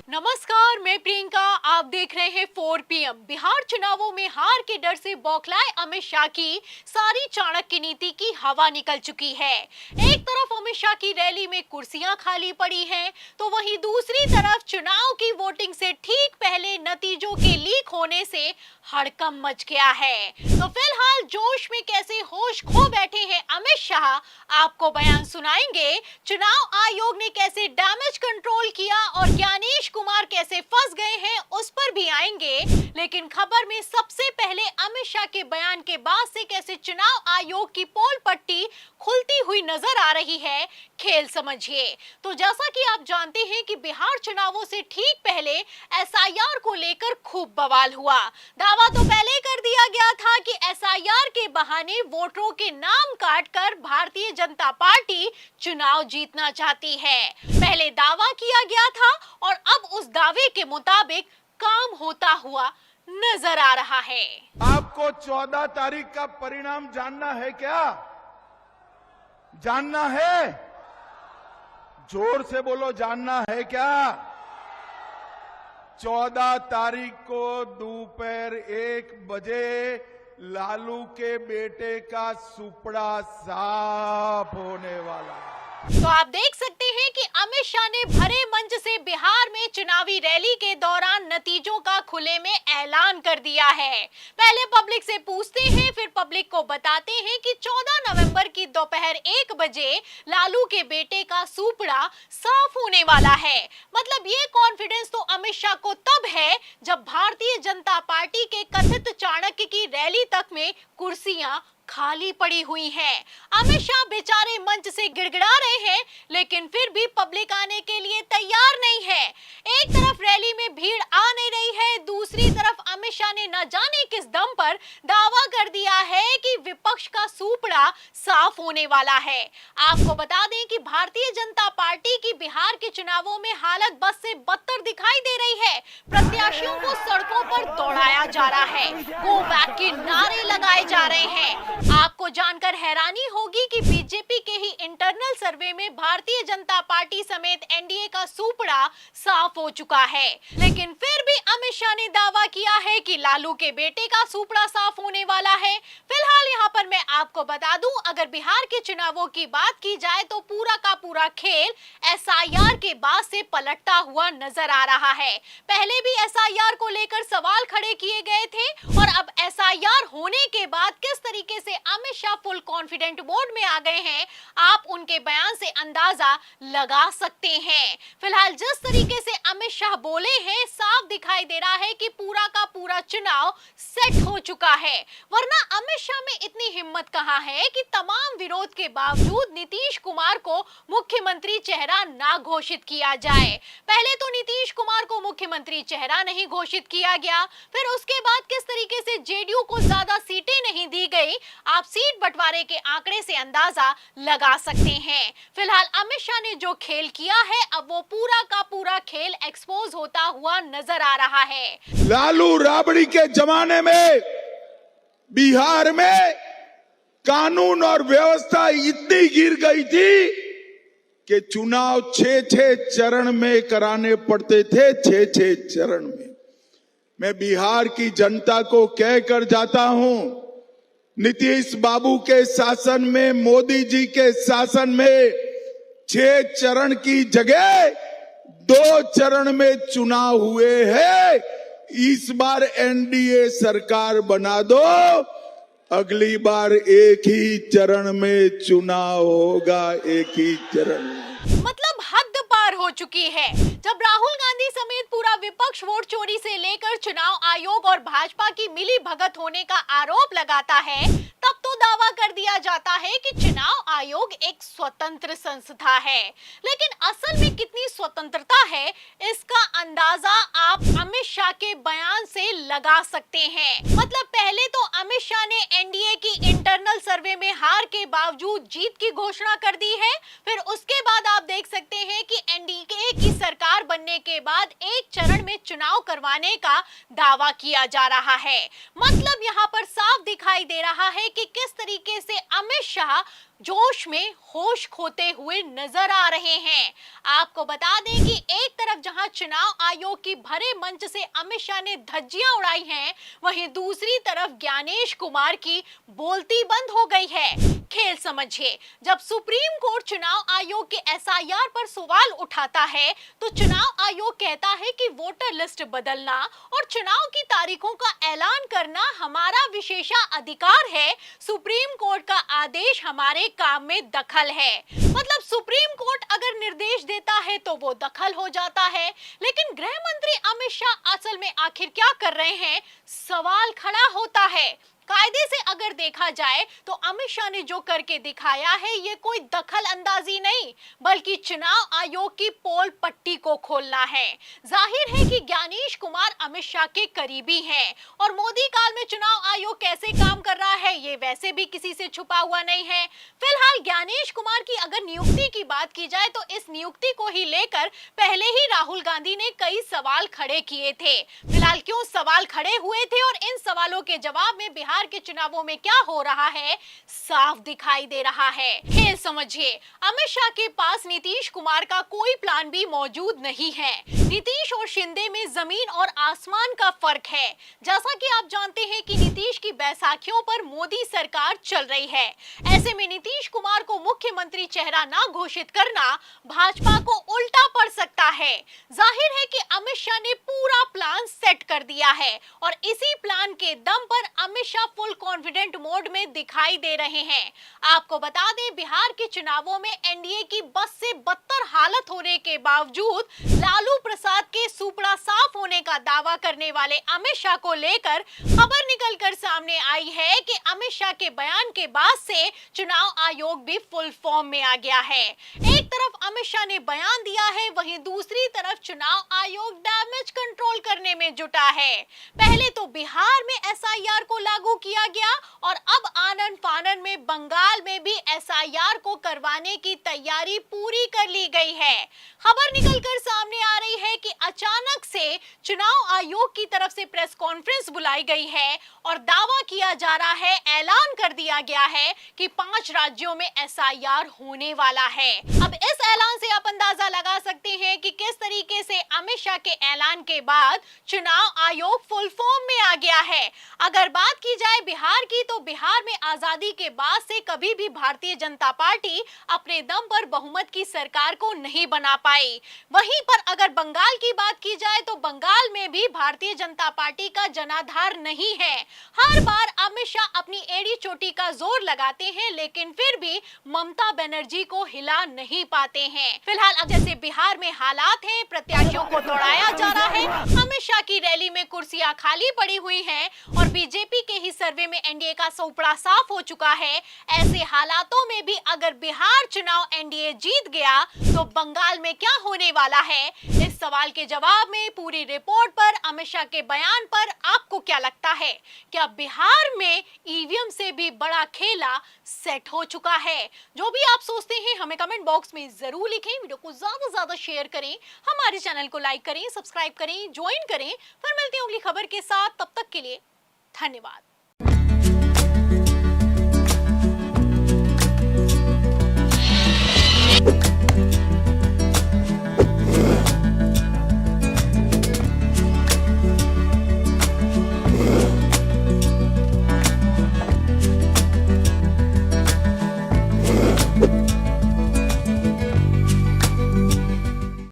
नमस्कार, मैं प्रियंका। आप देख रहे हैं 4 PM। बिहार चुनावों में हार के डर से बौखलाए अमित शाह की सारी चाणक्य नीति की हवा निकल चुकी है। एक तरफ अमित शाह की रैली में कुर्सियां खाली पड़ी हैं, तो वहीं दूसरी तरफ चुनाव की वोटिंग से ठीक पहले नतीजों के लीक होने से हड़कंप मच गया है। तो फिलहाल जोश में कैसे होश खो बैठे हैं अमित शाह, आपको बयान सुनाएंगे। चुनाव आयोग ने कैसे डैमेज कंट्रोल किया और ज्ञानेश कुमार कैसे फंस गए हैं, उस पर भी आएंगे। लेकिन खबर में सबसे पहले अमित शाह के बयान के बाद से कैसे चुनाव आयोग की पोल पट्टी खुलती हुई नजर आ रही है, खेल समझिए। तो जैसा कि आप जानते हैं कि बिहार चुनावों से ठीक पहले एसआईआर को लेकर खूब बवाल हुआ। दावा तो पहले कर दिया गया था कि एसआईआर के बहाने वोटरों के नाम काटकर भारतीय जनता पार्टी चुनाव जीतना चाहती है। पहले दावा किया गया था और अब उस दावे के मुताबिक काम होता हुआ नजर आ रहा है। आपको 14 तारीख का परिणाम जानना है क्या? जानना है? जोर से बोलो, जानना है क्या? 14 तारीख को दोपहर 1 बजे लालू के बेटे का सुपड़ा साफ होने वाला है। तो आप देख सकते हैं कि अमित शाह ने भरे मंच से बिहार में चुनावी रैली के दौरान नतीजों का खुले में ऐलान कर दिया है। पहले पब्लिक से पूछते हैं, फिर पब्लिक को बताते हैं कि 14 नवंबर की दोपहर 1 बजे लालू के बेटे का सुपड़ा साफ होने वाला है। मतलब ये कॉन्फिडेंस तो अमित शाह को तब है जब भारतीय जनता पार्टी के कथित चाणक्य की रैली तक में कुर्सियां खाली पड़ी हुई हैं। अमित शाह बेचारे मंच से गिड़गिड़ा रहे हैं, लेकिन फिर भी पब्लिक आने के लिए तैयार नहीं है। एक तरफ रैली में भीड़ आ नहीं रही है, दूसरी तरफ अमित शाह ने न जाने किस दम पर दावा कर दिया है कि विपक्ष का सुपड़ा साफ होने वाला है। आपको बता दें कि भारतीय जनता पार्टी की बिहार के चुनावों में हालत बद से बदतर दिखाई दे रही है। प्रत्याशियों को सड़कों पर दौड़ाया जा रहा है, गो बैक के नारे लगाए जा रहे हैं। आपको जानकर हैरानी होगी कि बीजेपी के ही इंटरनल सर्वे में भारतीय जनता पार्टी समेत एनडीए का सुपड़ा साफ हो चुका है। लेकिन फिर भी अमित शाह ने दावा किया है कि लालू के बेटे का सुपड़ा साफ होने वाला है। फिलहाल यहाँ पर मैं आपको बता दूं, अगर बिहार के चुनावों की बात की जाए तो पूरा का पूरा खेल एसआईआर के बाद से पलटता हुआ नजर आ रहा है। पहले भी एसआईआर को लेकर सवाल खड़े किए गए थे और अब एसआईआर होने के बाद किस तरीके से Amit Shah full confident mode में आ गए हैं, आप उनके बयान से अंदाजा लगा सकते हैं। फिलहाल जिस तरीके से अमित शाह बोले हैं, साफ दिखाई दे रहा है कि पूरा का पूरा चुनाव सेट हो चुका है। वरना अमित शाह में इतनी हिम्मत कहां है कि तमाम विरोध के बावजूद नीतीश कुमार को मुख्यमंत्री चेहरा ना घोषित किया जाए। पहले तो नीतीश कुमार को मुख्यमंत्री चेहरा नहीं घोषित किया गया, फिर उसके बाद किस तरीके से जेडीयू को ज्यादा सीटें नहीं दी गई, आप सीट बंटवारे के आंकड़े से अंदाजा लगा सकते हैं। फिलहाल अमित शाह ने जो खेल किया है, अब वो पूरा का पूरा खेल एक्सपोज होता हुआ नजर आ रहा है। लालू राबड़ी के जमाने में बिहार में कानून और व्यवस्था इतनी गिर गई थी कि चुनाव 6-6 चरण में कराने पड़ते थे, 6-6 चरण में। मैं बिहार की जनता को कहकर जाता हूं, नीतीश बाबू के शासन में, मोदी जी के शासन में 6 चरण की जगह 2 चरण में चुनाव हुए हैं। इस बार एनडीए सरकार बना दो, अगली बार एक ही चरण में चुनाव होगा, एक ही चरण में। मतलब हद पार हो चुकी है। जब राहुल गांधी समेत पूरा विपक्ष वोट चोरी से लेकर चुनाव आयोग और भाजपा की मिली भगत होने का आरोप लगाता है, तब तो दावा कर दिया जाता है कि चुनाव आयोग एक स्वतंत्र संस्था है। लेकिन असल में कितनी स्वतंत्रता है, इसका अंदाजा आप अमित शाह के बयान से लगा सकते हैं। मतलब पहले तो अमित शाह ने एनडीए की इंटरनल सर्वे में हार के बावजूद जीत की घोषणा कर दी है। फिर उसके बाद आप देख सकते हैं कि एनडीए की सरकार बनने के बाद एक चरण में चुनाव करवाने का दावा किया जा रहा है। मतलब यहाँ पर साफ दिखाई दे रहा है कि किस तरीके से अमित शाह जोश में होश खोते हुए नजर आ रहे हैं। आपको बता दें कि एक तरफ जहां चुनाव आयोग की भरे मंच से अमित शाह ने धज्जियां उड़ाई हैं, वहीं दूसरी तरफ ज्ञानेश कुमार की बोलती बंद हो गई है। खेल समझिए, जब सुप्रीम कोर्ट चुनाव आयोग के एसआईआर पर सवाल उठाता है तो चुनाव आयोग कहता है कि वोटर लिस्ट बदलना और चुनाव की तारीखों का ऐलान करना हमारा विशेषाधिकार है। सुप्रीम कोर्ट का आदेश हमारे काम में दखल है। मतलब सुप्रीम कोर्ट अगर निर्देश देता है तो वो दखल हो जाता है। लेकिन गृह मंत्री अमित शाह असल में आखिर क्या कर रहे हैं, सवाल खड़ा होता है। कायदे से अगर देखा जाए तो अमित शाह ने जो करके दिखाया है ये कोई दखल अंदाजी नहीं, बल्कि चुनाव आयोग की पोल पट्टी को खोलना है। जाहिर है कि ज्ञानेश कुमार अमित शाह के करीबी हैं और मोदी काल में चुनाव आयोग कैसे काम कर रहा है ये वैसे भी किसी से छुपा हुआ नहीं है। फिलहाल ज्ञानेश कुमार की अगर नियुक्ति की बात की जाए तो इस नियुक्ति को ही लेकर पहले ही राहुल गांधी ने कई सवाल खड़े किए थे। फिलहाल क्यों सवाल खड़े हुए थे और इन सवालों के जवाब में बिहार के चुनावों में क्या हो रहा है साफ दिखाई दे रहा है। खेल समझिए, अमित शाह के पास नीतीश कुमार का कोई प्लान भी मौजूद नहीं है। नीतीश और शिंदे में जमीन और आसमान का फर्क है। जैसा कि आप जानते हैं कि नीतीश की बैसाखियों पर मोदी सरकार चल रही है। ऐसे में नीतीश कुमार को मुख्यमंत्री चेहरा ना घोषित करना भाजपा को उल्टा पड़ सकता है। जाहिर है कि अमित शाह ने पूरा प्लान सेट कर दिया है और इसी प्लान के दम पर Amit Shah full confident mode में दिखाई दे रहे हैं। आपको बता दें, बिहार के चुनावों में एनडीए की बस से बदतर हालत होने के बावजूद लालू प्रसाद के सुपड़ा साफ होने का दावा करने वाले अमित शाह को लेकर खबर निकलकर सामने आई है कि अमित शाह के बयान के बाद से चुनाव आयोग भी फुल फॉर्म में आ गया है। एक तरफ अमित शाह ने बयान दिया है, वहीं दूसरी तरफ चुनाव आयोग डैमेज कंट्रोल करने में जुटा है। पहले तो बिहार में एसआईआर को लागू किया गया और अब आनन फानन में बंगाल में भी एसआईआर को करवाने की तैयारी पूरी कर ली गई है। खबर निकलकर सामने आ रही है कि अचानक से चुनाव आयोग की तरफ से प्रेस कॉन्फ्रेंस बुलाई गई है और दावा किया जा रहा है, ऐलान कर दिया गया है कि 5 राज्यों में एसआईआर होने वाला है। अब इस ऐलान से आप अंदाजा लगा सकते हैं कि किस तरीके से अमित शाह के ऐलान के बाद चुनाव आयोग फुल फॉर्म में आ गया है। अगर बात की जाए बिहार की, तो बिहार में आजादी के बाद से कभी भी भारतीय जनता पार्टी अपने दम पर बहुमत की सरकार को नहीं बना पाई। वहीं पर अगर बंगाल की बात की जाए तो बंगाल में भी भारतीय जनता पार्टी का जनाधार नहीं है। हर बार अमित शाह अपनी एड़ी चोटी का जोर लगाते हैं, लेकिन फिर भी ममता बनर्जी को हिला नहीं पाते हैं। फिलहाल अब जैसे बिहार में हालात हैं, प्रत्याशियों को दौड़ाया जा रहा है, अमित शाह की रैली में कुर्सियां खाली पड़ी हुई हैं और बीजेपी के ही सर्वे में एनडीए का सुपड़ा साफ हो चुका है। ऐसे हालातों में भी अगर बिहार चुनाव एनडीए जीत गया तो बंगाल में क्या होने वाला है, इस सवाल के जवाब में पूरी रिपोर्ट पर, अमित शाह के बयान पर आपको क्या लगता है? क्या बिहार में ईवीएम से भी बड़ा खेला सेट हो चुका है? जो भी आप सोचते हैं हमें कमेंट बॉक्स में जरूर लिखें। वीडियो को ज्यादा से ज्यादा शेयर करें, हमारे चैनल को लाइक करें, सब्सक्राइब करें, ज्वाइन करें। फिर मिलते हैं अगली खबर के साथ, तब तक के लिए धन्यवाद।